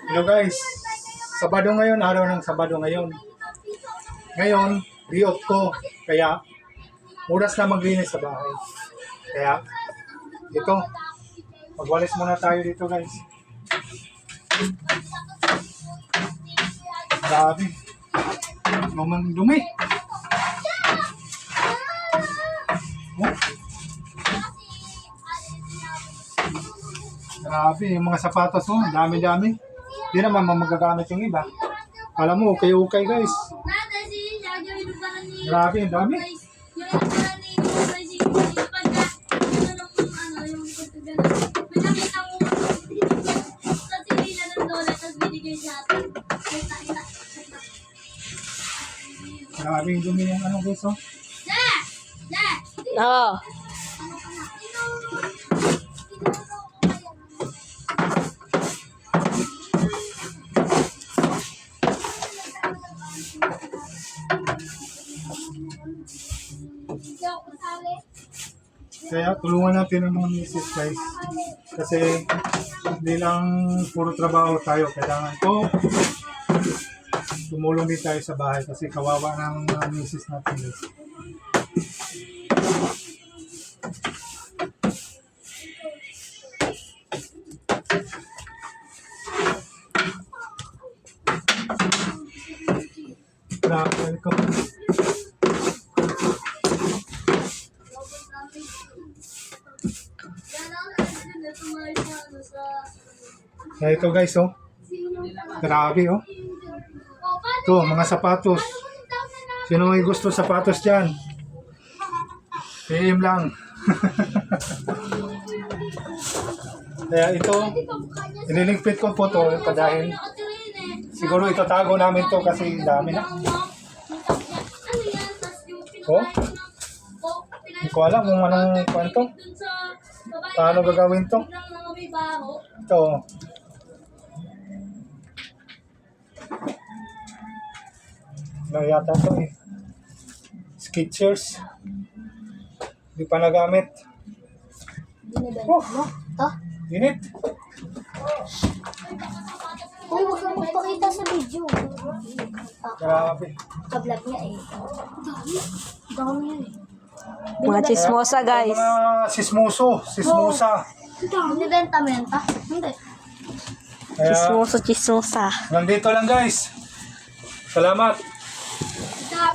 Hello guys, Sabado ngayon, araw ng Sabado ngayon. Ngayon, day-off ko, kaya oras na maglinis sa bahay. Kaya, ito, magwalis muna tayo dito guys. Grabe, lumang dumi. Oh. Grabe, yung mga sapatos mo, dami-dami. Hindi naman magagamit yung iba. Alam mo, okay guys. Grabe, ang dami. Grabe yung dumi yung ano guys, oh. Oo. Kaya tulungan natin ang mga misis guys. Kasi hindi lang puro trabaho tayo. Kailangan ko tumulong din tayo sa bahay kasi kawawa ng mga misis natin guys. Welcome. Kaya ito guys, oh. Grabe, oh. Ito, mga sapatos. Sino may gusto sapatos dyan? PM lang. Kaya ito, ililigpit ko po ito dahil siguro itatago namin to kasi dami na. Oh, hindi ko alam kung anong kwento. Paano gagawin to? Ito. Ano yata ito eh. Skechers. Hindi pa nagamit. Oh, init. Oh, huwag kang magpakita sa video. Grabe. Ka-vlog niya eh. Dami yan eh. Mga chismosa, guys. Mga sismosa. Binibenta-menta? Hindi. Kaya, Chismosa. nandito lang guys. Salamat.